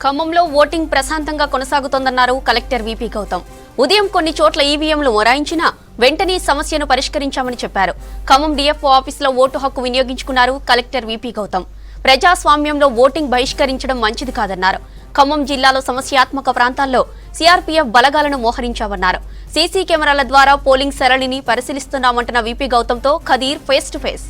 ఖమ్మంలో ఓటింగ్ ప్రశాంతంగా కొనసాగుతోందన్నారు collector VP Gautam. ఉదయం కొన్ని చోట్ల ఈవీఎంలు మొరాయించినా వెంటనే సమస్యను పరిష్కరించామని చెప్పారు. ఖమ్మం డిఎఫ్ఓ ఆఫీసులో ఓటు హక్కు వినియోగించుకున్నారు కలెక్టర్ విపి గౌతమ్. ప్రజాస్వామ్యంలో ఓటింగ్ బహిష్కరించడం మంచిది కాదన్నారు. ఖమ్మం జిల్లాలో సమస్యాత్మక ప్రాంతాల్లో సీఆర్పీఎఫ్ బలగాలను మోహరించామన్నారు. సీసీ కెమెరాల ద్వారా పోలింగ్ సరళిని పరిశీలిస్తున్నామంటున్న విపి గౌతమ్తో Khadeer face to face.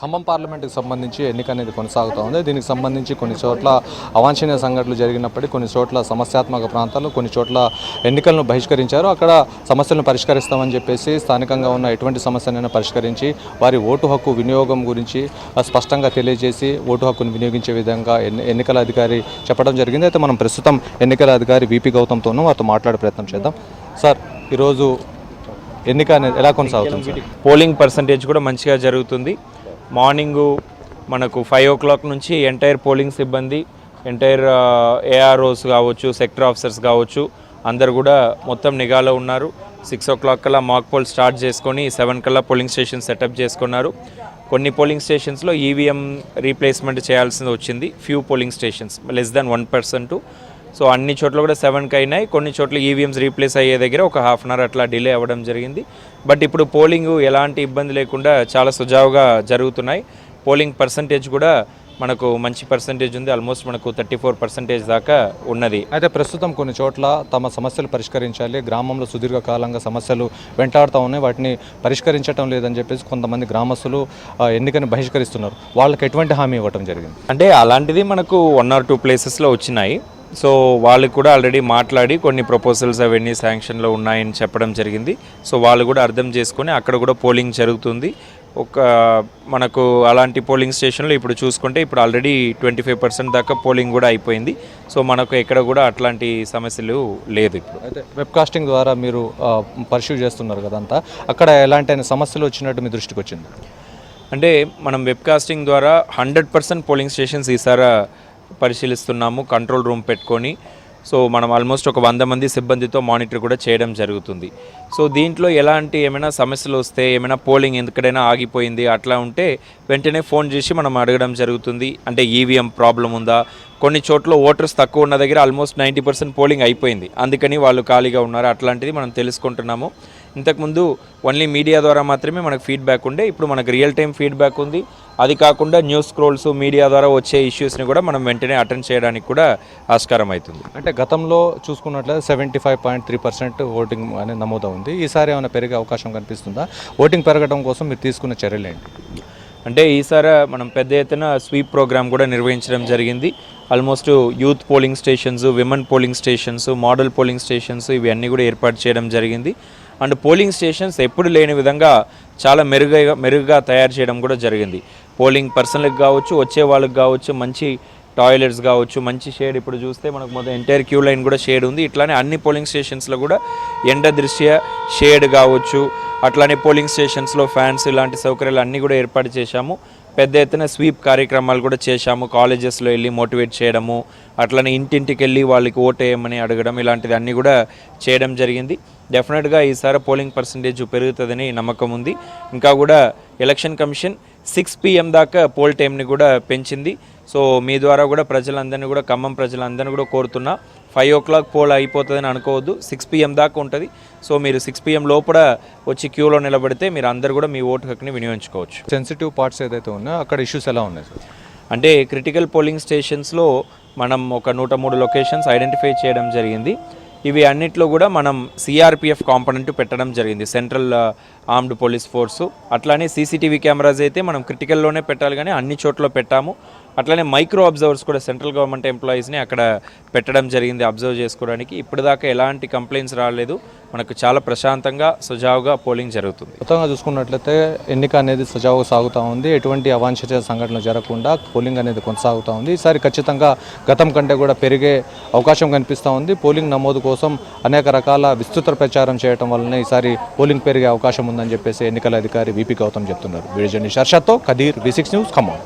Khammam పార్లమెంటుకు సంబంధించి ఎన్నిక అనేది కొనసాగుతూ ఉంది. దీనికి సంబంధించి కొన్ని చోట్ల అవాంఛనీయ సంఘటనలు జరిగినప్పటికీ కొన్ని చోట్ల సమస్యాత్మక ప్రాంతాల్లో కొన్ని చోట్ల ఎన్నికలను బహిష్కరించారు. అక్కడ సమస్యలను పరిష్కరిస్తామని చెప్పేసి స్థానికంగా ఉన్న ఎటువంటి సమస్యనైనా పరిష్కరించి వారి ఓటు హక్కు వినియోగం గురించి స్పష్టంగా తెలియజేసి ఓటు హక్కును వినియోగించే విధంగా ఎన్నికల అధికారి చెప్పడం జరిగింది. అయితే మనం ప్రస్తుతం ఎన్నికల అధికారి విపి గౌతమ్తోనూ వారితో మాట్లాడే ప్రయత్నం చేద్దాం. సార్, ఈరోజు ఎన్నిక అనేది ఎలా కొనసాగుతుంది? పోలింగ్ పర్సంటేజ్ కూడా మంచిగా జరుగుతుంది. మార్నింగు మనకు 5 o'clock నుంచి ఎంటైర్ పోలింగ్ సిబ్బంది, ఎంటైర్ ఏఆర్ఓస్ కావచ్చు, సెక్టర్ ఆఫీసర్స్ కావచ్చు, అందరు కూడా మొత్తం నిఘాలో ఉన్నారు. 6 o'clock కల్లా మాక్ పోల్ స్టార్ట్ చేసుకొని 7 కల్లా పోలింగ్ స్టేషన్ సెటప్ చేసుకున్నారు. కొన్ని పోలింగ్ స్టేషన్స్లో ఈవీఎం రీప్లేస్మెంట్ చేయాల్సింది వచ్చింది. Few polling stations less than 1%. So అన్ని చోట్ల కూడా 7కి అయినాయి. కొన్ని చోట్ల ఈవీఎంస్ రీప్లేస్ అయ్యే దగ్గర ఒక ½ hour అట్లా డిలే అవ్వడం జరిగింది. బట్ ఇప్పుడు పోలింగ్ ఎలాంటి ఇబ్బంది లేకుండా చాలా సుజావుగా జరుగుతున్నాయి. పోలింగ్ పర్సంటేజ్ కూడా మనకు మంచి పర్సంటేజ్ ఉంది. ఆల్మోస్ట్ మనకు 34% దాకా ఉన్నది. అయితే ప్రస్తుతం కొన్ని చోట్ల తమ సమస్యలు పరిష్కరించాలి, గ్రామంలో సుదీర్ఘకాలంగా సమస్యలు వెంటాడుతూ ఉన్నాయి, వాటిని పరిష్కరించడం లేదని చెప్పేసి కొంతమంది గ్రామస్తులు ఎన్నికను బహిష్కరిస్తున్నారు. వాళ్ళకి ఎటువంటి హామీ ఇవ్వడం జరిగింది? అంటే అలాంటిది మనకు 1 or 2 ప్లేసెస్లో వచ్చినాయి. సో వాళ్ళు కూడా ఆల్రెడీ మాట్లాడి కొన్ని ప్రపోజల్స్ అవన్నీ శాంక్షన్లో ఉన్నాయని చెప్పడం జరిగింది. సో వాళ్ళు కూడా అర్థం చేసుకొని అక్కడ కూడా పోలింగ్ జరుగుతుంది. మనకు అలాంటి పోలింగ్ స్టేషన్లో ఇప్పుడు చూసుకుంటే ఇప్పుడు ఆల్రెడీ 25% దాకా పోలింగ్ కూడా అయిపోయింది. సో మనకు ఎక్కడ కూడా అట్లాంటి సమస్యలు లేదు. ఇప్పుడు అయితే వెబ్కాస్టింగ్ ద్వారా మీరు పర్స్యూ చేస్తున్నారు కదంతా, అక్కడ ఎలాంటి సమస్యలు వచ్చినట్టు మీ దృష్టికి వచ్చింది? అంటే మనం వెబ్కాస్టింగ్ ద్వారా 100% పోలింగ్ స్టేషన్స్ ఈసారి పరిశీలిస్తున్నాము, కంట్రోల్ రూమ్ పెట్టుకొని. సో మనం ఆల్మోస్ట్ ఒక 100 మంది సిబ్బందితో మానిటర్ కూడా చేయడం జరుగుతుంది. సో దీంట్లో ఏమైనా సమస్యలు వస్తే, ఏమైనా పోలింగ్ ఎక్కడైనా ఆగిపోయింది అట్లా ఉంటే వెంటనే ఫోన్ చేసి మనం అడగడం జరుగుతుంది. అంటే ఈవీఎం ప్రాబ్లం ఉందా, కొన్ని చోట్ల ఓటర్స్ తక్కువ ఉన్న దగ్గర ఆల్మోస్ట్ 90% పోలింగ్ అయిపోయింది, అందుకని వాళ్ళు ఖాళీగా ఉన్నారు, అట్లాంటిది మనం తెలుసుకుంటున్నాము. ఇంతకుముందు ఓన్లీ మీడియా ద్వారా మాత్రమే మనకు ఫీడ్బ్యాక్ ఉండే, ఇప్పుడు మనకు రియల్ టైం ఫీడ్బ్యాక్ ఉంది. అది కాకుండా న్యూస్ స్క్రోల్స్, మీడియా ద్వారా వచ్చే ఇష్యూస్ని కూడా మనం వెంటనే అటెండ్ చేయడానికి కూడా ఆస్కారం అవుతుంది. అంటే గతంలో చూసుకున్నట్లయితే 75.3% ఓటింగ్ అనేది నమోదవుంది. ఈసారి ఏమైనా పెరిగే అవకాశం కనిపిస్తుందా? ఓటింగ్ పెరగడం కోసం మీరు తీసుకున్న చర్యలు ఏంటి? అంటే ఈసారి మనం పెద్ద ఎత్తున స్వీప్ ప్రోగ్రామ్ కూడా నిర్వహించడం జరిగింది. Almost youth polling stations, women polling stations, model polling stations ఇవన్నీ కూడా ఏర్పాటు చేయడం జరిగింది. అండ్ పోలింగ్ స్టేషన్స్ ఎప్పుడు లేని విధంగా చాలా మెరుగ్గా తయారు చేయడం కూడా జరిగింది. పోలింగ్ పర్సన్లకు కావచ్చు, వచ్చే వాళ్ళకి కావచ్చు, మంచి టాయిలెట్స్ కావచ్చు, మంచి షేడ్. ఇప్పుడు చూస్తే మనకు మొదటి ఎంటైర్ క్యూ లైన్ కూడా షేడ్ ఉంది. ఇట్లానే అన్ని పోలింగ్ స్టేషన్స్లో కూడా ఎండ దృష్ట్యా షేడ్ కావచ్చు, అట్లానే పోలింగ్ స్టేషన్స్లో ఫ్యాన్స్, ఇలాంటి సౌకర్యాలు అన్నీ కూడా ఏర్పాటు చేశాము. పెద్ద ఎత్తున స్వీప్ కార్యక్రమాలు కూడా చేశాము. కాలేజెస్లో వెళ్ళి మోటివేట్ చేయడము, అట్లనే ఇంటింటికి వెళ్ళి వాళ్ళకి ఓటు వేయమని అడగడం, ఇలాంటిది అన్నీ కూడా చేయడం జరిగింది. డెఫినెట్గా ఈసారి పోలింగ్ పర్సంటేజ్ పెరుగుతుందని నమ్మకం ఉంది. ఇంకా కూడా ఎలక్షన్ కమిషన్ 6 PM దాకా పోల్ టైంని కూడా పెంచింది. సో మీ ద్వారా కూడా ప్రజలందరినీ కూడా, ఖమ్మం ప్రజలందరినీ కూడా కోరుతున్నా, 5 o'clock పోల్ అయిపోతుందని అనుకోవద్దు, 6 PM దాకా ఉంటుంది. సో మీరు 6 PM లోపల వచ్చి క్యూలో నిలబడితే మీరు అందరు కూడా మీ ఓటు హక్కుని వినియోగించుకోవచ్చు. సెన్సిటివ్ పార్ట్స్ ఏదైతే ఉన్నాయో అక్కడ ఇష్యూస్ ఎలా ఉన్నాయి? అంటే క్రిటికల్ పోలింగ్ స్టేషన్స్లో మనం ఒక 103 లొకేషన్స్ ఐడెంటిఫై చేయడం జరిగింది. ఇవి అన్నిట్లో కూడా మనం సిఆర్పిఎఫ్ కాంపోనెంట్ పెట్టడం జరిగింది, సెంట్రల్ ఆర్మ్డ్ పోలీస్ ఫోర్సు. అట్లానే సీసీటీవీ కెమెరాస్ అయితే మనం క్రిటికల్లోనే పెట్టాలి, కానీ అన్ని చోట్ల పెట్టాము. అట్లనే మైక్రో అబ్జర్వర్స్ కూడా సెంట్రల్ గవర్నమెంట్ ఎంప్లాయీస్ని అక్కడ పెట్టడం జరిగింది అబ్జర్వ్ చేసుకోవడానికి. ఇప్పటిదాకా ఎలాంటి కంప్లైంట్స్ రాలేదు. మనకు చాలా ప్రశాంతంగా సుజావుగా పోలింగ్ జరుగుతుంది. మొత్తంగా చూసుకున్నట్లయితే ఎన్నిక అనేది సజావుగా సాగుతూ ఉంది. ఎటువంటి అవాంఛనీయ సంఘటనలు జరగకుండా పోలింగ్ అనేది కొనసాగుతూ ఉంది. ఈసారి ఖచ్చితంగా గతం కంటే కూడా పెరిగే అవకాశం కనిపిస్తూ ఉంది. పోలింగ్ నమోదు కోసం అనేక రకాల విస్తృత ప్రచారం చేయడం వల్లనే ఈసారి పోలింగ్ పెరిగే అవకాశం ఉందని చెప్పేసి ఎన్నికల అధికారి విపి గౌతమ్ చెప్తున్నారు. వీడియో జర్నలిస్ట్ హర్షత్తో ఖదీర్, V6 న్యూస్, ఖమ్మం.